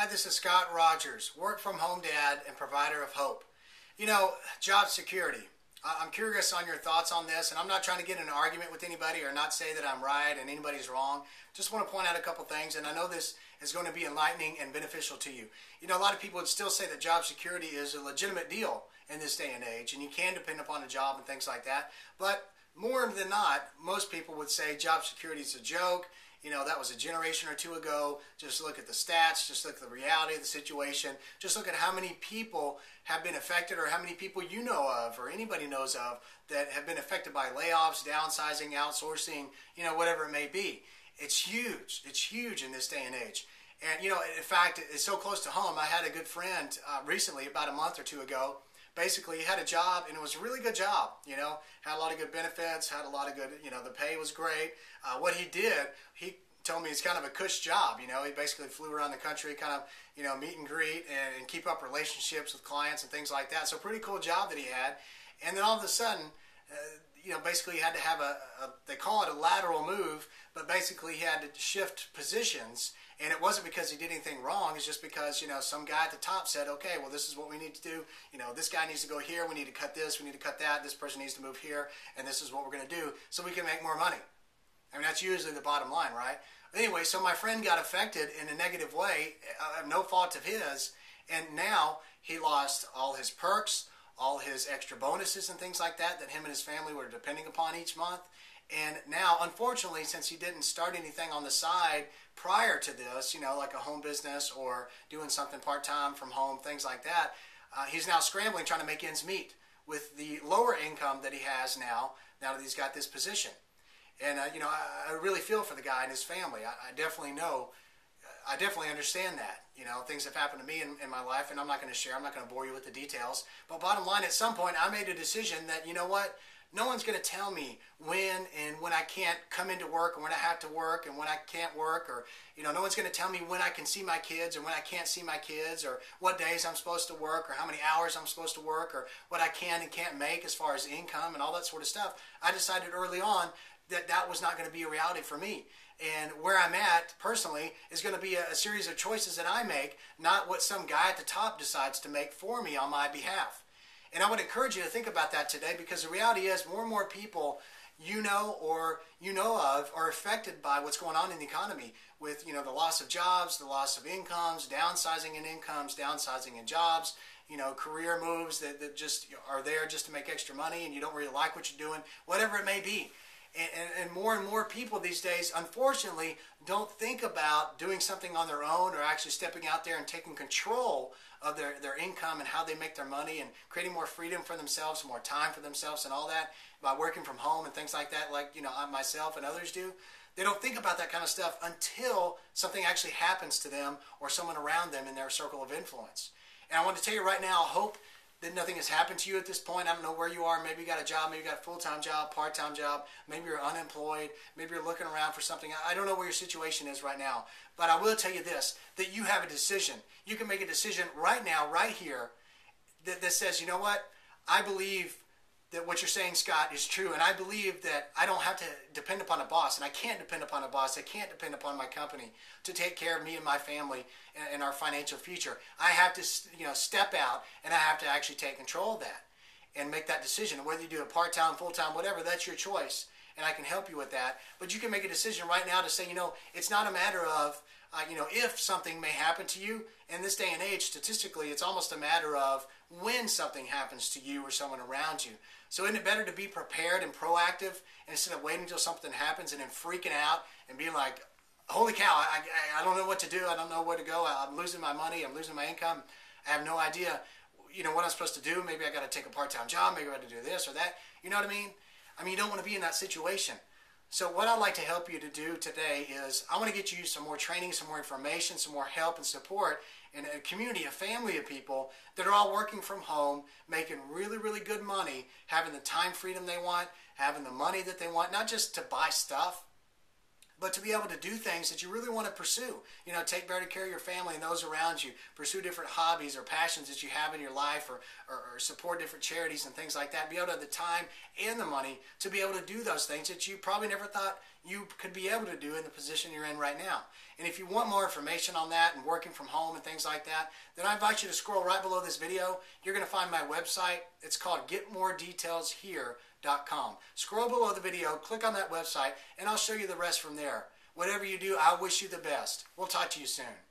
Hi, this is Scott Rogers, work from home dad and provider of hope. You know, job security. I'm curious on your thoughts on this, and I'm not trying to get in an argument with anybody or not say that I'm right and anybody's wrong. Just want to point out a couple things, and I know this is going to be enlightening and beneficial to you. You know, a lot of people would still say that job security is a legitimate deal in this day and age, and you can depend upon a job and things like that. But more than not, most people would say job security is a joke. You know, that was a generation or two ago. Just look at the stats, just look at the reality of the situation, just look at how many people have been affected or how many people you know of or anybody knows of that have been affected by layoffs, downsizing, outsourcing, you know, whatever it may be. It's huge. It's huge in this day and age. And, you know, in fact, it's so close to home. I had a good friend recently, about a month or two ago. Basically, he had a job, and it was a really good job, you know, had a lot of good benefits, had a lot of good, you know, the pay was great. What he did, he told me it's kind of a cush job, you know, he basically flew around the country, kind of, you know, meet and greet and keep up relationships with clients and things like that. So pretty cool job that he had. And then all of a sudden, you know, basically he had to have they call it a lateral move, but basically he had to shift positions. And it wasn't because he did anything wrong. It's just because, you know, some guy at the top said, okay, well, this is what we need to do. You know, this guy needs to go here. We need to cut this. We need to cut that. This person needs to move here. And this is what we're going to do so we can make more money. I mean, that's usually the bottom line, right? Anyway, so my friend got affected in a negative way, of no fault of his. And now he lost all his perks, all his extra bonuses and things like that him and his family were depending upon each month. And now, unfortunately, since he didn't start anything on the side prior to this, you know, like a home business or doing something part-time from home, things like that, he's now scrambling trying to make ends meet with the lower income that he has now that he's got this position. And, you know, I really feel for the guy and his family. I definitely know, I definitely understand that. You know, things have happened to me in my life, and I'm not going to share. I'm not going to bore you with the details. But bottom line, at some point, I made a decision that, you know what, no one's going to tell me when I can't come into work and when I have to work and when I can't work, or, you know, no one's going to tell me when I can see my kids or when I can't see my kids, or what days I'm supposed to work or how many hours I'm supposed to work or what I can and can't make as far as income and all that sort of stuff. I decided early on that that was not going to be a reality for me. And where I'm at personally is going to be a series of choices that I make, not what some guy at the top decides to make for me on my behalf. And I would encourage you to think about that today, because the reality is more and more people you know or you know of are affected by what's going on in the economy with, you know, the loss of jobs, the loss of incomes, downsizing in incomes, downsizing in jobs, you know, career moves that just are there just to make extra money and you don't really like what you're doing, whatever it may be. And more people these days, unfortunately, don't think about doing something on their own or actually stepping out there and taking control of their income and how they make their money and creating more freedom for themselves, more time for themselves and all that by working from home and things like that, like, you know, myself and others do. They don't think about that kind of stuff until something actually happens to them or someone around them in their circle of influence. And I want to tell you right now, I hope that nothing has happened to you at this point. I don't know where you are. Maybe you got a job, maybe you got a full-time job, part-time job, maybe you're unemployed, maybe you're looking around for something. I don't know where your situation is right now, but I will tell you this, that you have a decision. You can make a decision right now, right here, that says, you know what, I believe that what you're saying, Scott, is true, and I believe that I don't have to depend upon a boss, and I can't depend upon a boss. I can't depend upon my company to take care of me and my family and our financial future. I have to, you know, step out, and I have to actually take control of that and make that decision. Whether you do it part-time, full-time, whatever, that's your choice, and I can help you with that. But you can make a decision right now to say, you know, it's not a matter of, you know, if something may happen to you. In this day and age, statistically, it's almost a matter of when something happens to you or someone around you. So isn't it better to be prepared and proactive instead of waiting until something happens and then freaking out and being like, holy cow, I don't know what to do. I don't know where to go. I'm losing my money. I'm losing my income. I have no idea, you know, what I'm supposed to do. Maybe I got to take a part-time job. Maybe I got to do this or that. You know what I mean? I mean, you don't want to be in that situation. So what I'd like to help you to do today is I want to get you some more training, some more information, some more help and support in a community, a family of people that are all working from home, making really, really good money, having the time freedom they want, having the money that they want, not just to buy stuff, but to be able to do things that you really want to pursue. You know, take better care of your family and those around you, pursue different hobbies or passions that you have in your life, or support different charities and things like that. Be able to have the time and the money to be able to do those things that you probably never thought you could be able to do in the position you're in right now. And if you want more information on that and working from home and things like that, then I invite you to scroll right below this video. You're going to find my website. It's called getmoredetailshere.com. Scroll below the video, click on that website, and I'll show you the rest from there. Whatever you do, I wish you the best. We'll talk to you soon.